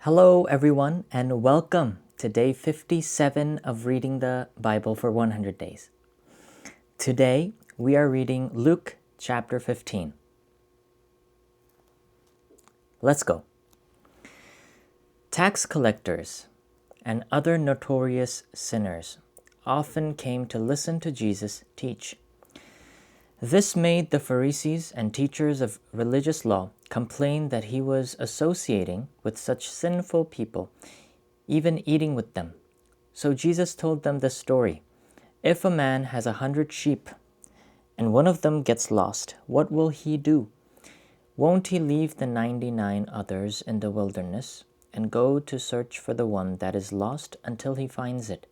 Hello, everyone, and welcome to day 57 of reading the Bible for 100 days. Today, we are reading Luke chapter 15. Let's go. Tax collectors and other notorious sinners often came to listen to Jesus teach. This made the Pharisees and teachers of religious law complain that he was associating with such sinful people, even eating with them. So Jesus told them this story. If a man has 100 sheep and one of them gets lost, what will he do? Won't he leave the 99 others in the wilderness and go to search for the one that is lost until he finds it?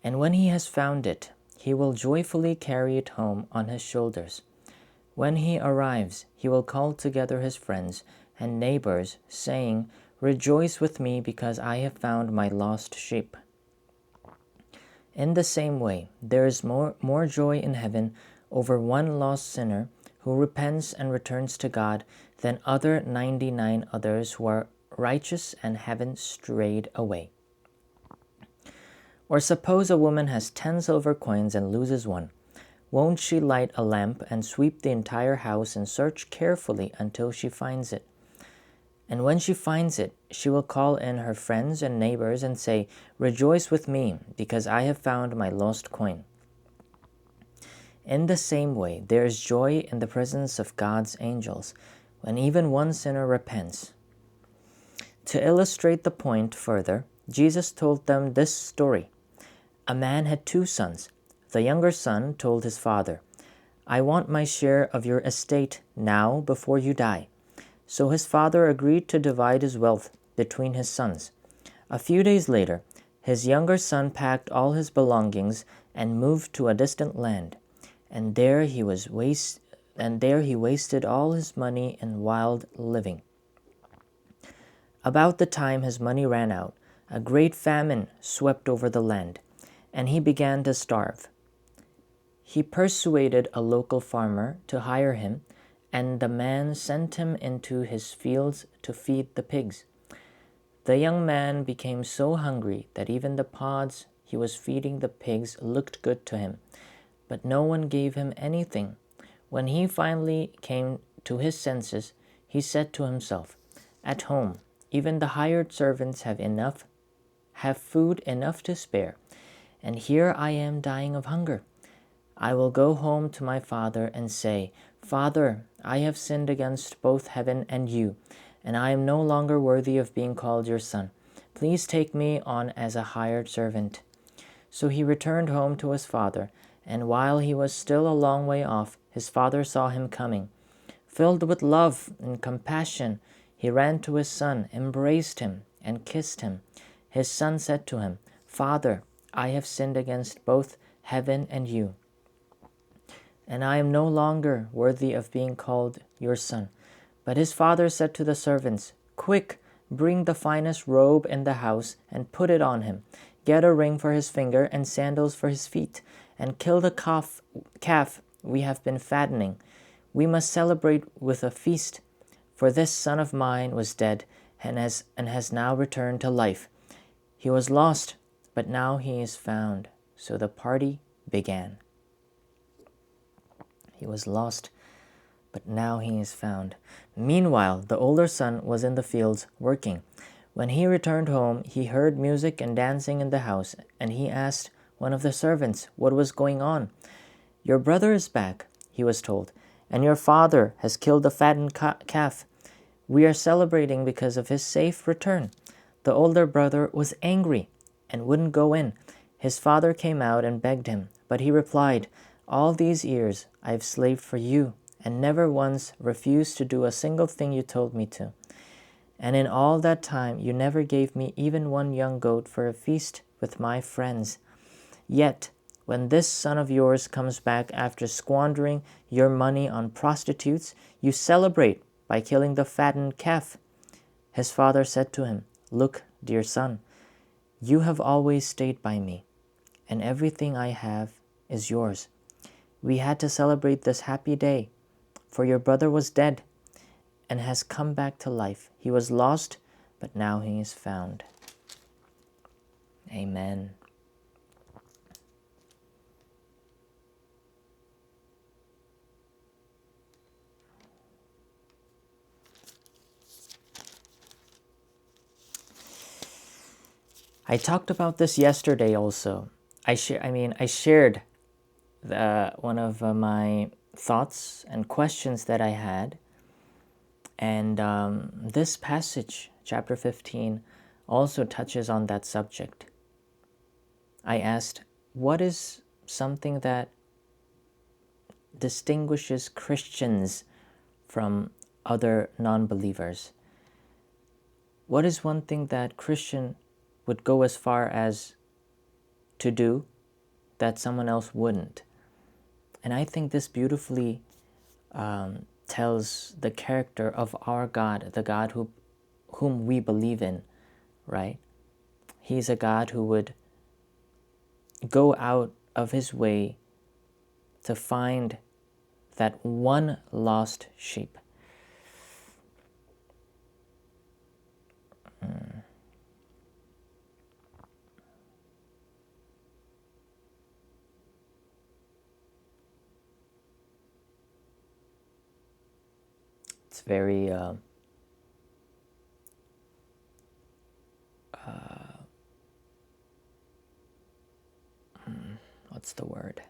And when he has found it, he will joyfully carry it home on his shoulders. When he arrives, he will call together his friends and neighbors, saying, "Rejoice with me because I have found my lost sheep." In the same way, there is more joy in heaven over one lost sinner who repents and returns to God than other 99 others who are righteous and haven't strayed away. Or suppose a woman has 10 silver coins and loses one. Won't she light a lamp and sweep the entire house and search carefully until she finds it? And when she finds it, she will call in her friends and neighbors and say, "Rejoice with me, because I have found my lost coin." In the same way, there is joy in the presence of God's angels when even one sinner repents. To illustrate the point further, Jesus told them this story. A man had 2 sons. The younger son told his father, "I want my share of your estate now before you die." So his father agreed to divide his wealth between his sons. A few days later, his younger son packed all his belongings and moved to a distant land, and there he wasted all his money in wild living. About the time his money ran out, a great famine swept over the land, and he began to starve. He persuaded a local farmer to hire him, and the man sent him into his fields to feed the pigs. The young man became so hungry that even the pods he was feeding the pigs looked good to him, but no one gave him anything. When he finally came to his senses, he said to himself, "At home, even the hired servants have food enough to spare, and here I am dying of hunger. I will go home to my father and say, 'Father, I have sinned against both heaven and you, and I am no longer worthy of being called your son. Please take me on as a hired servant.'" So he returned home to his father, and while he was still a long way off, his father saw him coming. Filled with love and compassion, he ran to his son, embraced him, and kissed him. His son said to him, "Father, I have sinned against both heaven and you, and I am no longer worthy of being called your son." But his father said to the servants, "Quick, bring the finest robe in the house and put it on him. Get a ring for his finger and sandals for his feet, and kill the calf we have been fattening. We must celebrate with a feast, for this son of mine was dead and has now returned to life. He was lost, but now he is found." So the party began. He was lost, but now he is found. Meanwhile, the older son was in the fields working. When he returned home, he heard music and dancing in the house, and he asked one of the servants what was going on. "Your brother is back," he was told, "and your father has killed the fattened calf. We are celebrating because of his safe return." The older brother was angry and wouldn't go in. His father came out and begged him, but he replied, "All these years I have slaved for you and never once refused to do a single thing you told me to. And in all that time you never gave me even one young goat for a feast with my friends. Yet, when this son of yours comes back after squandering your money on prostitutes, you celebrate by killing the fattened calf." His father said to him, "Look, dear son, you have always stayed by me, and everything I have is yours. We had to celebrate this happy day, for your brother was dead and has come back to life. He was lost, but now he is found. Amen. I talked about this yesterday also. I shared one of my thoughts and questions that I had. And this passage, chapter 15, also touches on that subject. I asked, what is something that distinguishes Christians from other non-believers? What is one thing that Christian would go as far as to do that someone else wouldn't? And I think this beautifully tells the character of our God, the God whom we believe in, right? He's a God who would go out of his way to find that one lost sheep. It's very what's the word?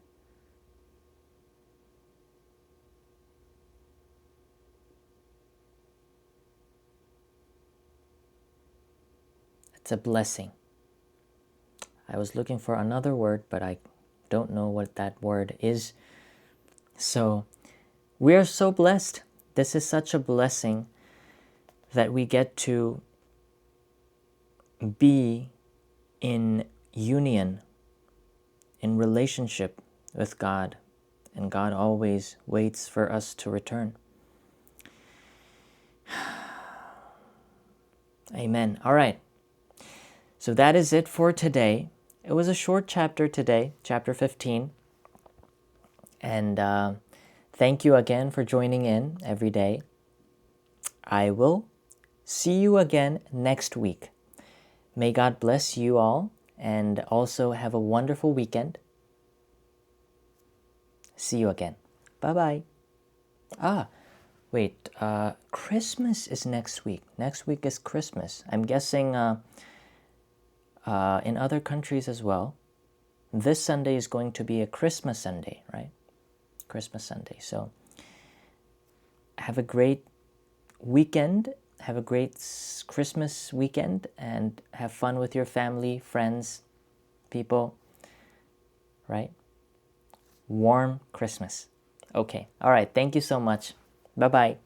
It's a blessing. I was looking for another word, but I don't know what that word is. So we are so blessed. This is such a blessing that we get to be in union, in relationship with God, and God always waits for us to return. Amen. All right. So that is it for today. It was a short chapter today, chapter 15. And thank you again for joining in every day. I will see you again next week. May God bless you all and also have a wonderful weekend. See you again. Bye-bye. Wait, Christmas is next week. Next week is Christmas. I'm guessing in other countries as well, this Sunday is going to be a Christmas Sunday, right? Christmas Sunday. So have a great weekend. Have a great Christmas weekend and have fun with your family, friends, people, right? Warm Christmas. Okay. All right. Thank you so much. Bye-bye.